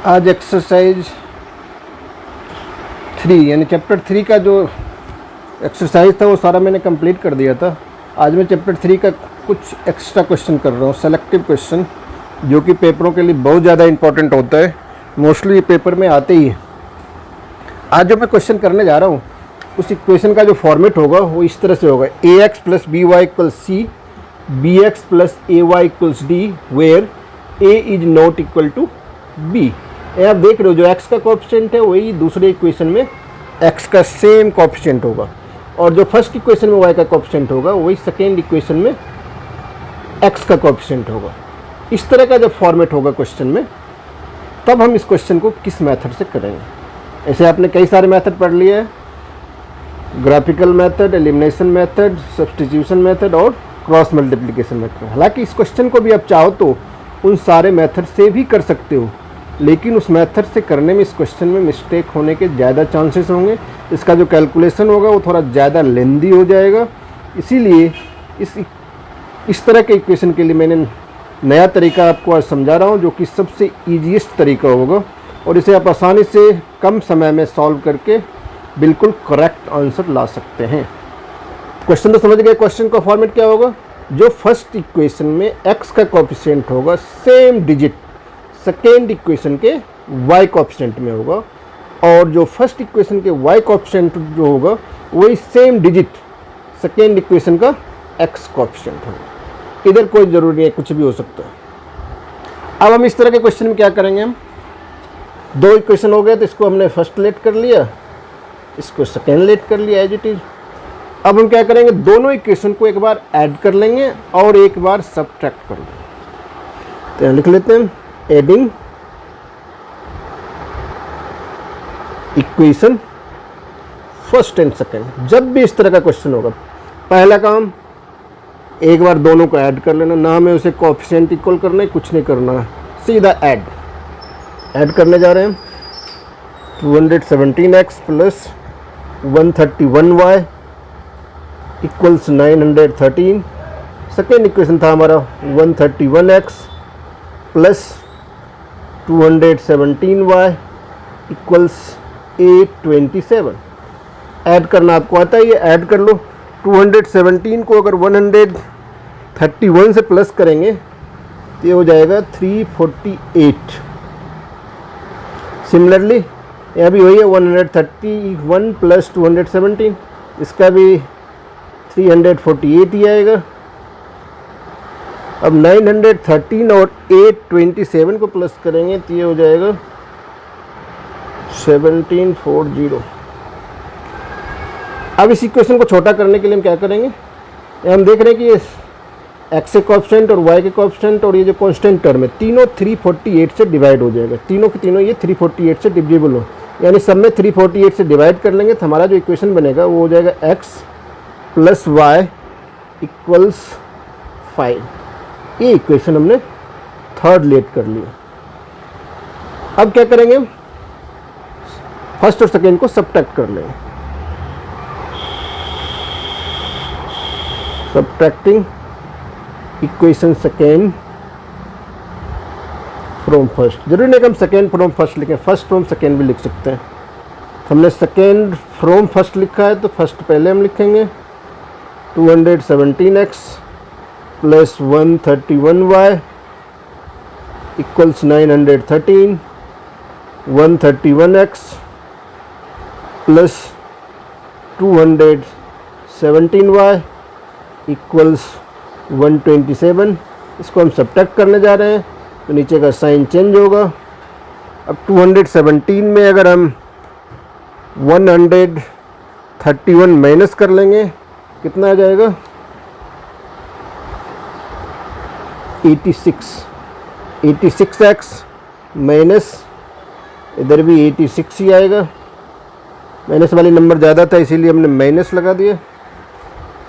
आज एक्सरसाइज 3 यानी चैप्टर 3 का जो एक्सरसाइज था वो सारा मैंने कंप्लीट कर दिया था। आज मैं चैप्टर 3 का कुछ एक्स्ट्रा क्वेश्चन कर रहा हूँ, सेलेक्टिव क्वेश्चन, जो कि पेपरों के लिए बहुत ज़्यादा इंपॉर्टेंट होता है। मोस्टली ये पेपर में आते ही है। आज जो मैं क्वेश्चन करने जा रहा हूँ उस इक्वेशन का जो फॉर्मेट होगा वो इस तरह से होगा: ax plus B Y equals C, B X plus A Y equals D, where a is not equal to b। आप देख रहे हो जो x का कोएफिशिएंट है वही दूसरे इक्वेशन में x का सेम कोएफिशिएंट होगा, और जो फर्स्ट इक्वेशन में y का कोएफिशिएंट होगा वही सेकेंड इक्वेशन में x का कोएफिशिएंट होगा। इस तरह का जब फॉर्मेट होगा क्वेश्चन में, तब हम इस क्वेश्चन को किस मेथड से करेंगे। ऐसे आपने कई सारे मेथड पढ़ लिए हैं: graphical method, elimination method, substitution method और क्रॉस मल्टीप्लिकेशन मेथड। हालांकि इस क्वेश्चन को भी आप चाहो तो उन सारे मेथड से भी कर सकते हो, लेकिन उस मेथड से करने में इस क्वेश्चन में मिस्टेक होने के ज़्यादा चांसेस होंगे। इसका जो कैलकुलेशन होगा वो थोड़ा ज़्यादा लेंदी हो जाएगा। इसीलिए इस तरह के इक्वेशन के लिए मैंने नया तरीका आपको आज समझा रहा हूँ, जो कि सबसे ईजीएस्ट तरीका होगा, और इसे आप आसानी से कम समय में सॉल्व करके बिल्कुल करेक्ट आंसर ला सकते हैं। क्वेश्चन तो समझ गए। क्वेश्चन का फॉर्मेट क्या होगा? जो फर्स्ट इक्वेशन में x का कोएफिशिएंट होगा सेम डिजिट सेकेंड इक्वेशन के y कोएफिशिएंट में होगा, और जो फर्स्ट इक्वेशन के y कोएफिशिएंट जो होगा वही सेम डिजिट सेकेंड इक्वेशन का x कोएफिशिएंट होगा। इधर कोई ज़रूरी नहीं है, कुछ भी हो सकता है। अब हम इस तरह के क्वेश्चन में क्या करेंगे, हम दो इक्वेशन हो गए तो इसको हमने फर्स्ट लेट कर लिया, इसको सेकेंड लेट कर लिया एज इट इज। अब हम क्या करेंगे, दोनों इक्वेशन को एक बार ऐड कर लेंगे और एक बार सब्ट्रैक्ट कर लेंगे। तो लिख लेते हैं adding equation first and second. जब भी इस तरह का क्वेश्चन होगा, पहला काम एक बार दोनों को ऐड कर लेना, ना हमें उसे कोएफिशिएंट इक्वल करना है, कुछ नहीं करना है, सीधा ऐड करने जा रहे हैं। 217x plus 131y equals 913। Second equation था हमारा 131x plus 217y equals 827। Add करना आपको आता है, ये ऐड कर लो। 217 को अगर 131 से प्लस करेंगे तो ये हो जाएगा 348। सिमिलरली यहाँ भी वही है, 131 प्लस 217, इसका भी 348 ही आएगा। अब 913 और 827 को प्लस करेंगे तो ये हो जाएगा 1740। अब इस इक्वेशन को छोटा करने के लिए हम क्या करेंगे, हम देख रहे हैं कि ये x के कोएफिशिएंट और y के कोएफिशिएंट और ये जो कांस्टेंट टर्म है तीनों 348 से डिवाइड हो जाएगा। तीनों के तीनों ये 348 से डिविजिबल हो, यानी सब में 348 से डिवाइड कर लेंगे तो हमारा जो इक्वेशन बनेगा वो हो जाएगा x प्लस वाई इक्वल्स 5। ये इक्वेशन हमने थर्ड लेट कर लिया। अब क्या करेंगे, फर्स्ट और सेकेंड को सब्ट्रैक्ट कर लेंगे। Subtracting equation second from first. जरूरी नहीं कि हम सेकेंड फ्रॉम फर्स्ट लिखें, फर्स्ट फ्रॉम सेकेंड भी लिख सकते हैं। हमने सेकेंड फ्रॉम फर्स्ट लिखा है तो फर्स्ट पहले हम लिखेंगे। 217x plus 131y equals 913। 131x plus 217y equals 127। इसको हम सब्ट्रैक्ट करने जा रहे हैं तो नीचे का साइन चेंज होगा। अब 217 में अगर हम 131 माइनस कर लेंगे कितना आ जाएगा, 86x माइनस इधर भी 86 ही आएगा। माइनस वाली नंबर ज़्यादा था इसीलिए हमने माइनस लगा दिया।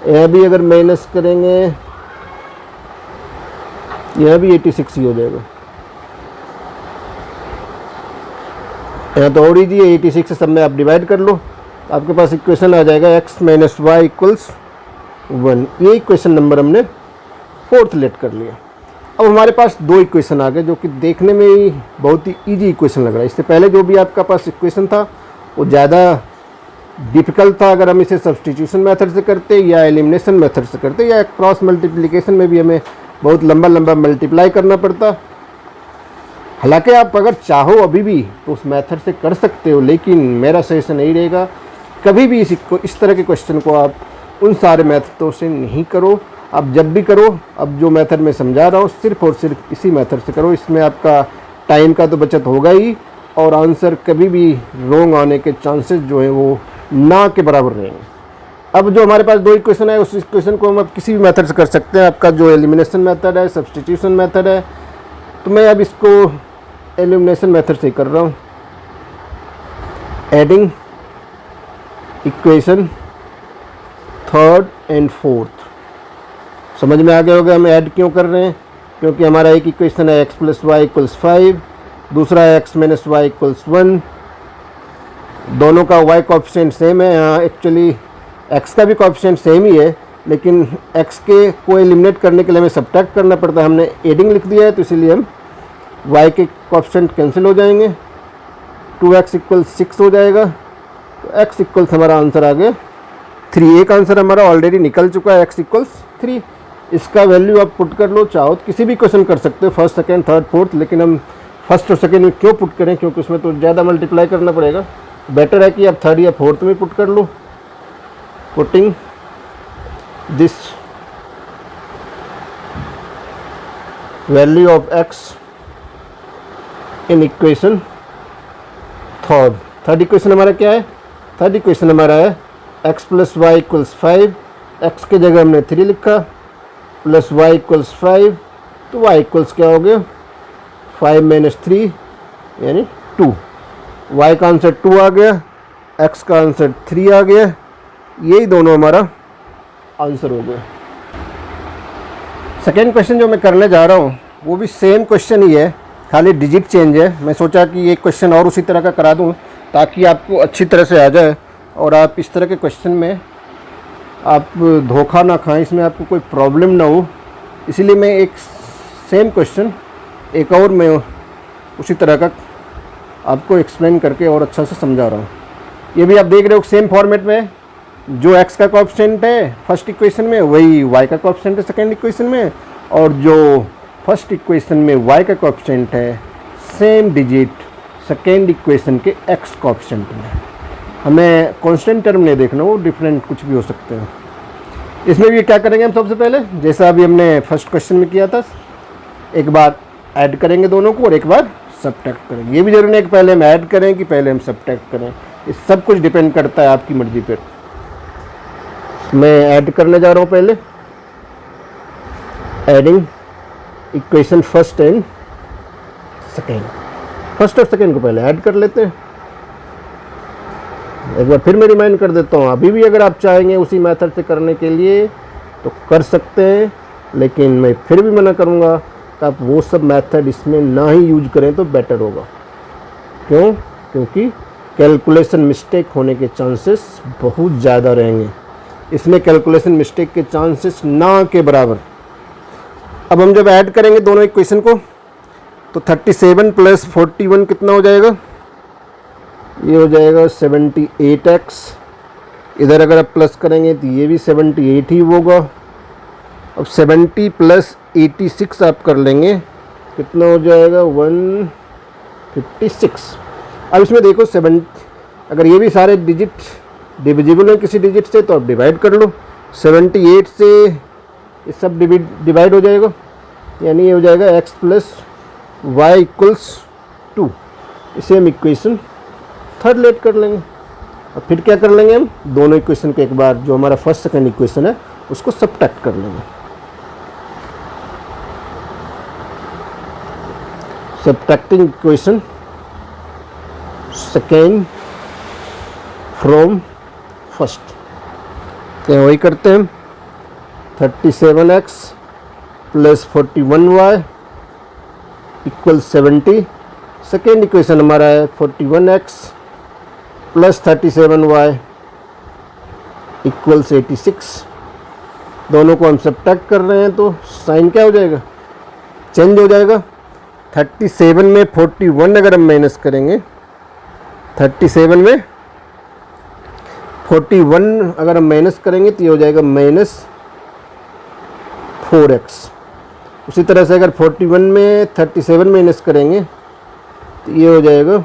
यहाँ भी अगर माइनस करेंगे यहाँ भी 86 ही हो जाएगा। यहाँ तो और इजी है, 86 से सब में आप डिवाइड कर लो तो आपके पास इक्वेशन आ जाएगा x माइनस वाई इक्वल्स 1। ये इक्वेशन नंबर हमने फोर्थ लेट कर लिया। अब हमारे पास दो इक्वेशन आ गए जो कि देखने में ही बहुत ही ईजी इक्वेशन लग रहा है। इससे पहले जो भी आपका पास इक्वेशन था वो ज़्यादा डिफ़िकल्ट था अगर हम इसे सब्स्टिट्यूशन मेथड से करते या एलिमिनेशन मेथड से करते, या क्रॉस मल्टीप्लिकेशन में भी हमें बहुत लंबा लंबा मल्टीप्लाई करना पड़ता। हालांकि आप अगर चाहो अभी भी तो उस मेथड से कर सकते हो, लेकिन मेरा सजेशन यही रहेगा कभी भी इस तरह के क्वेश्चन को आप उन सारे मेथडों से नहीं करो। आप जब भी करो, अब जो मेथड मैं समझा रहा हूँ सिर्फ और सिर्फ इसी मेथड से करो। इसमें आपका टाइम का तो बचत होगा ही, और आंसर कभी भी रॉन्ग आने के चांसेस जो है वो ना के बराबर रहेंगे। अब जो हमारे पास दो इक्वेशन है उस इक्वेशन को हम अब किसी भी मेथड से कर सकते हैं। आपका जो एलिमिनेशन मेथड है, सब्स्टिट्यूशन मेथड है, तो मैं अब इसको एलिमिनेशन मेथड से कर रहा हूँ। Adding equation third and fourth, समझ में आ गया होगा हम ऐड क्यों कर रहे हैं। क्योंकि हमारा एक इक्वेशन है x + y = 5, दूसरा है x - y = 1। दोनों का y कोएफिशिएंट सेम है। यहाँ एक्चुअली x का भी कोएफिशिएंट सेम ही है, लेकिन x के को एलिमिनेट करने के लिए हमें सब्ट्रैक्ट करना पड़ता है। हमने एडिंग लिख दिया है तो इसीलिए हम y के कोएफिशिएंट कैंसिल हो जाएंगे, 2x = 6 हो जाएगा। तो x = हमारा आंसर आ गया 3। एक आंसर हमारा ऑलरेडी निकल चुका है, x = 3। इसका वैल्यू आप पुट कर लो, चाहो तो किसी भी क्वेश्चन कर सकते हो, फर्स्ट, सेकंड, थर्ड, फोर्थ, लेकिन हम फर्स्ट और सेकंड में क्यों पुट करें, क्योंकि उसमें तो ज़्यादा मल्टीप्लाई करना पड़ेगा। बेटर है कि आप थर्ड या फोर्थ में पुट कर लो। Putting this value of x in equation third equation हमारा क्या है? थर्ड इक्वेशन हमारा है x + y = 5, x के जगह हमने 3 लिखा, प्लस y = 5, तो y इक्वल्स क्या हो गया 5 - 3 यानी 2। y का आंसर 2 आ गया, x का आंसर 3 आ गया। यही दोनों हमारा आंसर हो गया। सेकेंड क्वेश्चन जो मैं करने जा रहा हूँ वो भी सेम क्वेश्चन ही है, खाली डिजिट चेंज है। मैं सोचा कि एक क्वेश्चन और उसी तरह का करा दूँ ताकि आपको अच्छी तरह से आ जाए और आप इस तरह के क्वेश्चन में आप धोखा ना खाएं, इसमें आपको कोई प्रॉब्लम ना हो। इसीलिए मैं एक सेम क्वेश्चन एक और मैं उसी तरह का आपको एक्सप्लेन करके और अच्छा से समझा रहा हूँ। ये भी आप देख रहे हो सेम फॉर्मेट में, जो x का कोएफिशिएंट है फर्स्ट इक्वेशन में वही y का कोएफिशिएंट है सेकेंड इक्वेशन में, और जो फर्स्ट इक्वेशन में y का कोएफिशिएंट है सेम डिजिट सेकेंड इक्वेशन के x कोएफिशिएंट में। हमें कांस्टेंट टर्म नहीं देखना, वो डिफरेंट कुछ भी हो सकते हैं। इसमें भी क्या करेंगे हम सबसे पहले, जैसा अभी हमने फर्स्ट क्वेश्चन में किया था, एक बार ऐड करेंगे दोनों को और एक बार सब्ट्रैक्ट करेंगे। ये भी जरूरी नहीं कि पहले हम ऐड करें कि पहले हम सब्ट्रैक्ट करें, ये सब कुछ डिपेंड करता है आपकी मर्जी पर। मैं ऐड करने जा रहा हूँ पहले, adding equation first and second. First और सेकेंड को पहले ऐड कर लेते हैं। एक बार फिर मैं रिमाइंड कर देता हूँ, अभी भी अगर आप चाहेंगे उसी मेथड से करने के लिए तो कर सकते हैं, लेकिन मैं फिर भी मना करूँगा कि आप वो सब मेथड इसमें ना ही यूज करें तो बेटर होगा। क्यों? क्योंकि कैलकुलेशन मिस्टेक होने के चांसेस बहुत ज़्यादा रहेंगे। इसमें कैलकुलेशन मिस्टेक के चांसेस ना के बराबर। अब हम जब ऐड करेंगे दोनों इक्वेशन को तो 37 + 41 कितना हो जाएगा? ये हो जाएगा 78x। इधर अगर आप प्लस करेंगे तो ये भी 78 ही होगा। अब 70 + 86 आप कर लेंगे, कितना हो जाएगा 156। अब इसमें देखो 7, अगर ये भी सारे डिजिट डिविजिबल है किसी डिजिट से तो आप डिवाइड कर लो। 78 से ये सब डिवाइड हो जाएगा, यानी ये हो जाएगा x + y = 2। इसे हम इक्वेशन थर्ड लेट कर लेंगे। और फिर क्या कर लेंगे, हम दोनों इक्वेशन को एक बार जो हमारा फर्स्ट सेकंड इक्वेशन है उसको सब्ट्रैक्ट कर लेंगे। Subtracting equation second from first, तो वही करते हैं। 37x + 41y = 70। सेकेंड इक्वेशन हमारा है 41x + 37y = 86। दोनों को हम सब्ट्रैक्ट कर रहे हैं तो साइन क्या हो जाएगा चेंज हो जाएगा। 37 में 41 अगर हम माइनस करेंगे, 37 में 41 अगर हम माइनस करेंगे तो ये हो जाएगा -4x। उसी तरह से अगर 41 में 37 माइनस करेंगे तो ये हो जाएगा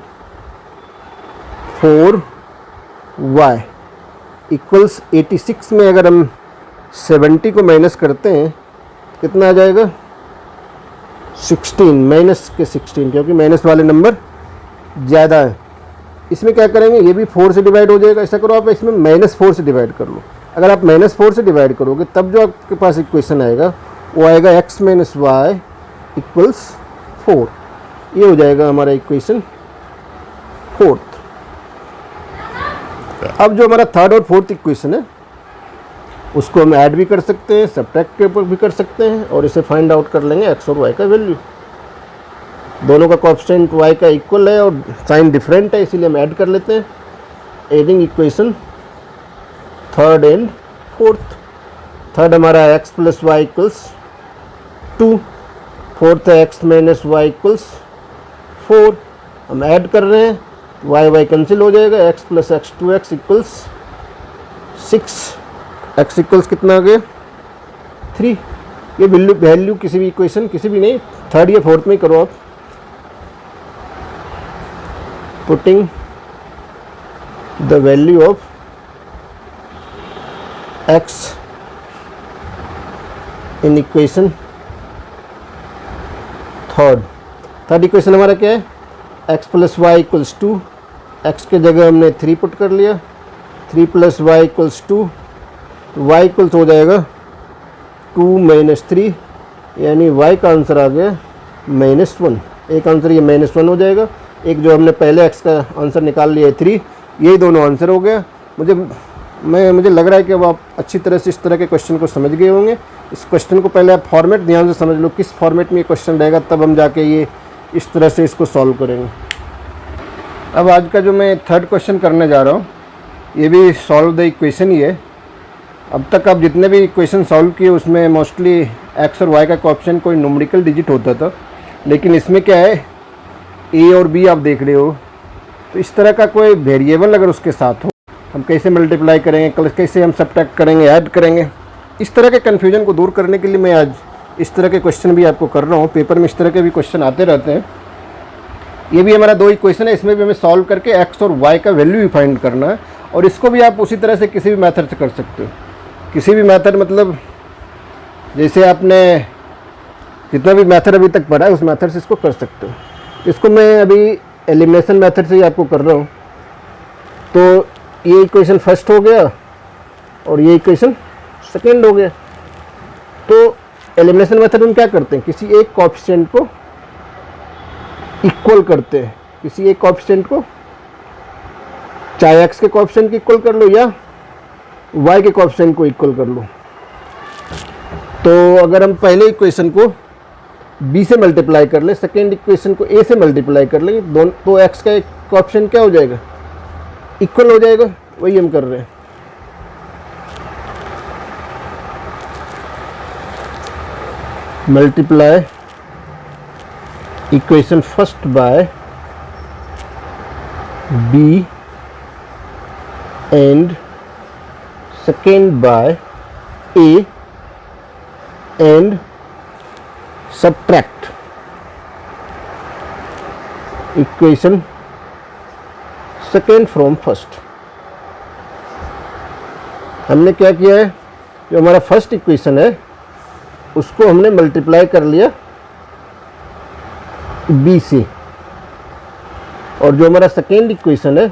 4y इक्वल्स 86 में अगर हम 70 को माइनस करते हैं कितना आ जाएगा 16, माइनस के 16, क्योंकि माइनस वाले नंबर ज़्यादा है। इसमें क्या करेंगे, ये भी 4 से डिवाइड हो जाएगा। ऐसा करो आप इसमें -4 से डिवाइड कर लो। अगर आप -4 से डिवाइड करोगे तब जो आपके पास इक्वेशन आएगा वो आएगा x - y इक्वल्स 4। ये हो जाएगा हमारा इक्वेशन 4th। अब जो हमारा 3rd और 4th इक्वेशन है उसको हम ऐड भी कर सकते हैं, सब्ट्रैक्ट के ऊपर भी कर सकते हैं और इसे फाइंड आउट कर लेंगे x और y का वैल्यू। दोनों का कोएफिशिएंट y का इक्वल है और साइन डिफरेंट है, इसीलिए हम ऐड कर लेते हैं। Adding equation 3rd and 4th। 3rd हमारा x + y इक्वल्स 2, 4th है x - y इक्वल्स 4। हम ऐड कर रहे हैं, y कैंसिल हो जाएगा, x + x 2x equals 6। x equals कितना आ गया 3। ये वैल्यू किसी भी इक्वेशन, किसी भी नहीं, 3rd या 4th में ही करो आप। Putting the value of x in equation 3rd equation हमारा क्या है, x + y इक्वल्स 2। x के जगह हमने 3 पुट कर लिया, 3 + y इक्वल्स 2। y इक्वल्स हो जाएगा 2 - 3, यानी y का आंसर आ गया -1। एक आंसर ये -1 हो जाएगा, एक जो हमने पहले x का आंसर निकाल लिया है 3, यही दोनों आंसर हो गया। मुझे लग रहा है कि अब आप अच्छी तरह से इस तरह के क्वेश्चन को समझ गए होंगे। इस क्वेश्चन को पहले आप फॉर्मेट ध्यान से समझ लो, किस फॉर्मेट में ये क्वेश्चन रहेगा, तब हम जाके ये इस तरह से इसको सॉल्व करेंगे। अब आज का जो मैं 3rd क्वेश्चन करने जा रहा हूँ ये भी सॉल्व द इक्वेशन ही है। अब तक आप जितने भी इक्वेशन सॉल्व किए उसमें मोस्टली x और y का कोएफिशिएंट कोई न्यूमेरिकल डिजिट होता था, लेकिन इसमें क्या है a और b आप देख रहे हो, तो इस तरह का कोई वेरिएबल अगर उसके साथ हो, हम कैसे मल्टीप्लाई करेंगे, कैसे हम सब्ट्रैक्ट करेंगे, ऐड करेंगे, इस तरह के कन्फ्यूजन को दूर करने के लिए मैं आज इस तरह के क्वेश्चन भी आपको कर रहा हूँ। पेपर में इस तरह के भी क्वेश्चन आते रहते हैं। ये भी हमारा 2 इक्वेशन है, इसमें भी हमें सॉल्व करके x और y का वैल्यू भी फाइंड करना है, और इसको भी आप उसी तरह से किसी भी मेथड से कर सकते हो। किसी भी मेथड मतलब जैसे आपने जितना भी मेथड अभी तक पढ़ा है उस मेथड से इसको कर सकते हो। इसको मैं अभी एलिमिनेशन मेथड से ही आपको कर रहा हूँ। तो ये इक्वेशन फर्स्ट हो गया और ये इक्वेशन सेकेंड हो गया। तो एलिमिनेशन मेथड में क्या करते हैं, किसी एक कोएफिशिएंट को इक्वल करते हैं, किसी एक कोएफिशिएंट को, चाहे x के कोएफिशिएंट को इक्वल कर लो या y के कोएफिशिएंट को इक्वल कर लो। तो अगर हम पहले इक्वेशन को b से मल्टीप्लाई कर ले, सेकेंड इक्वेशन को a से मल्टीप्लाई कर लेंगे, दोनों तो x का एक कोएफिशिएंट क्या हो जाएगा, इक्वल हो जाएगा। वही हम कर रहे हैं। Multiply equation first by b and second by a and subtract equation second from first. हमने क्या किया है, जो हमारा फर्स्ट इक्वेशन है उसको हमने मल्टीप्लाई कर लिया b से, और जो हमारा सेकेंड इक्वेशन है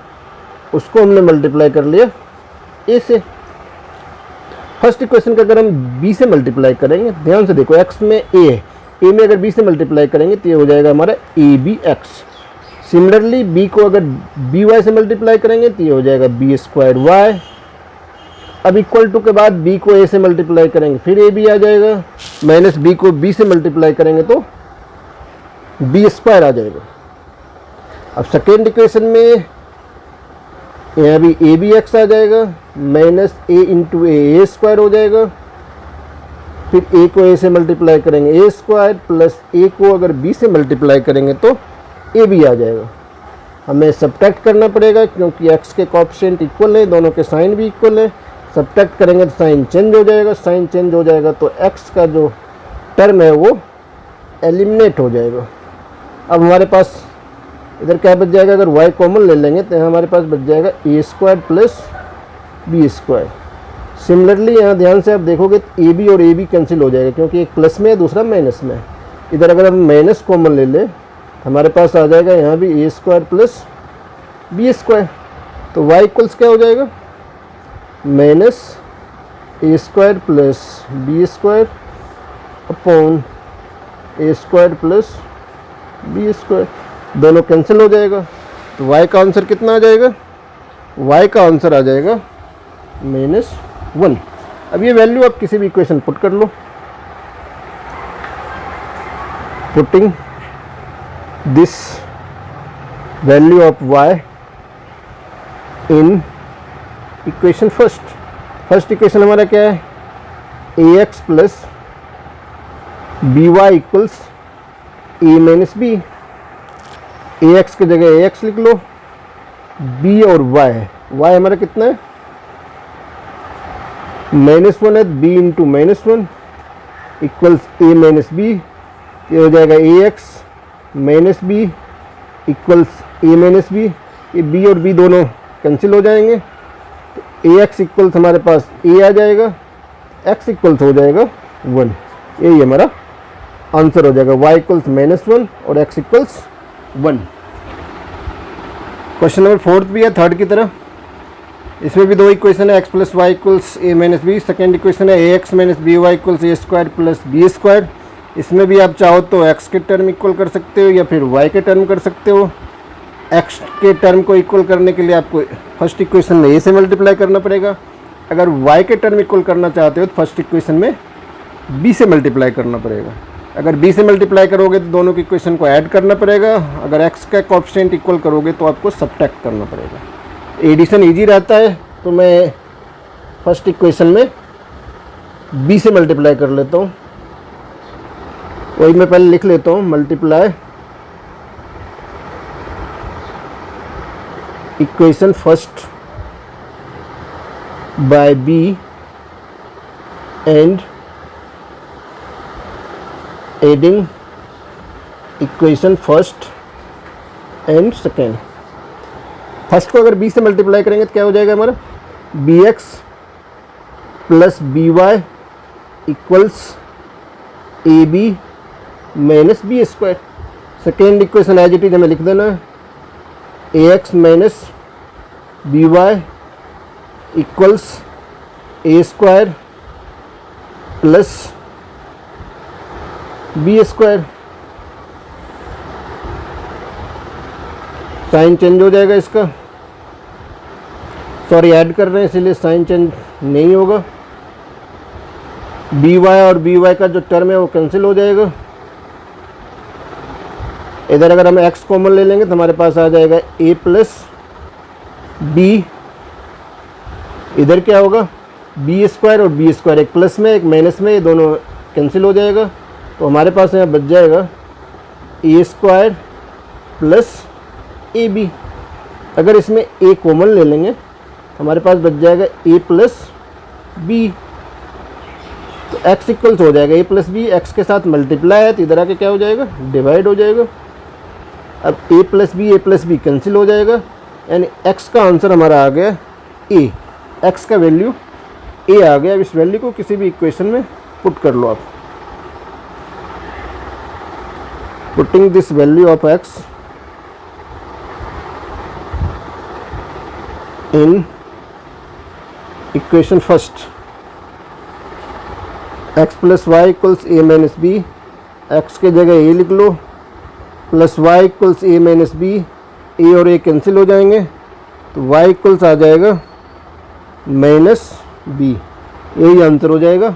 उसको हमने मल्टीप्लाई कर लिया a से। फर्स्ट इक्वेशन का अगर हम b से मल्टीप्लाई करेंगे, ध्यान से देखो, x में a है, a में अगर b से मल्टीप्लाई करेंगे तो ये हो जाएगा हमारा abx। सिमिलरली b को अगर by से मल्टीप्लाई करेंगे तो ये हो जाएगा b²y। अब इक्वल टू के बाद b को a से मल्टीप्लाई करेंगे फिर ab आ जाएगा, माइनस b को b से मल्टीप्लाई करेंगे तो b² आ जाएगा। अब सेकेंड इक्वेशन में यहाँ भी abx आ जाएगा, माइनस a इंटू a² हो जाएगा, फिर a को a से मल्टीप्लाई करेंगे a स्क्वायर प्लस a को अगर b से मल्टीप्लाई करेंगे तो a भी आ जाएगा। हमें सब्ट्रैक्ट करना पड़ेगा क्योंकि x के कोएफिशिएंट इक्वल है, दोनों के साइन भी इक्वल है। सब्ट्रैक्ट करेंगे तो साइन चेंज हो जाएगा, साइन चेंज हो जाएगा तो x का जो टर्म है वो एलिमिनेट हो जाएगा। अब हमारे पास इधर क्या बच जाएगा, अगर y कॉमन ले लेंगे तो हमारे पास बच जाएगा a square plus b square. Similarly यहाँ ध्यान से आप देखोगे तो ए बी और ए बी कैंसिल हो जाएगा क्योंकि एक प्लस में है दूसरा माइनस में है। इधर अगर हम माइनस कॉमन ले लें हमारे पास आ जाएगा यहाँ भी a square plus B square. तो वाई इक्वल्स क्या हो जाएगा, minus a square plus B square upon a square plus B square. दोनों कैंसिल हो जाएगा तो वाई का आंसर कितना आ जाएगा, वाई का आंसर आ जाएगा -1। अब ये वैल्यू आप किसी भी इक्वेशन पुट कर लो। Putting this value of y in equation first equation हमारा क्या है, ax plus B Y equals a minus b. ax की जगह ax लिख लो, b और y हमारा कितना है -1 है, b into -1 equals a minus B. ये हो जाएगा ax minus B equals a minus B. ये b और b दोनों कैंसिल हो जाएंगे तो ax इक्वल्स हमारे पास a आ जाएगा, x इक्वल्स हो जाएगा 1। यही हमारा आंसर हो जाएगा, y इक्वल्स -1 और x इक्वल्स 1। क्वेश्चन नंबर 4 भी है थर्ड की तरह। इसमें भी दो इक्वेशन है, x plus Y equals a minus B. Second equation है ax minus B Y equals a square plus B square. इसमें भी आप चाहो तो x के टर्म इक्वल कर सकते हो या फिर y के टर्म कर सकते हो। x के टर्म को इक्वल करने के लिए आपको फर्स्ट इक्वेशन में a से मल्टीप्लाई करना पड़ेगा। अगर y के टर्म इक्वल करना चाहते हो तो फर्स्ट इक्वेशन में b से मल्टीप्लाई करना पड़ेगा। अगर b से मल्टीप्लाई करोगे तो दोनों की इक्वेशन को ऐड करना पड़ेगा। अगर x का कोएफिशिएंट इक्वल करोगे तो आपको सब्ट्रैक्ट करना पड़ेगा। एडिशन इजी रहता है तो मैं फर्स्ट इक्वेशन में b से मल्टीप्लाई कर लेता हूँ। वही मैं पहले लिख लेता हूँ, multiply equation first by b and adding equation first and second. First को अगर b से मल्टीप्लाई करेंगे तो क्या हो जाएगा हमारा, bx plus B Y equals a b minus b square. Second equation as it is हमें लिख देना है, ax minus B Y equals a square plus B square. Sign change हो जाएगा इसका, सॉरी ऐड कर रहे हैं इसलिए साइन चेंज नहीं होगा। बी वाई और बी वाई का जो टर्म है वो कैंसिल हो जाएगा। इधर अगर हम x कॉमन ले लेंगे तो हमारे पास आ जाएगा a प्लस बी। इधर क्या होगा, बी स्क्वायर और बी स्क्वायर, एक प्लस में एक माइनस में, ये दोनों कैंसिल हो जाएगा। तो हमारे पास यहाँ बच जाएगा a square plus A B. अगर इसमें a कॉमन ले लेंगे तो हमारे पास बच जाएगा a प्लस बी। तो x इक्वल्स हो जाएगा a प्लस बी, एक्स के साथ मल्टीप्लाई है तो इधर आके क्या हो जाएगा, डिवाइड हो जाएगा। अब a प्लस बी कैंसिल हो जाएगा, यानी x का आंसर हमारा आ गया a। x का वैल्यू a आ गया। अब इस वैल्यू को किसी भी इक्वेशन में पुट कर लो आप। Putting this value of x in equation first, x plus Y equals A minus B. X के जगह a लिख लो, plus y equals A minus B. A और a कैंसिल हो जाएंगे तो y इक्वल्स आ जाएगा -b। यही आंसर हो जाएगा।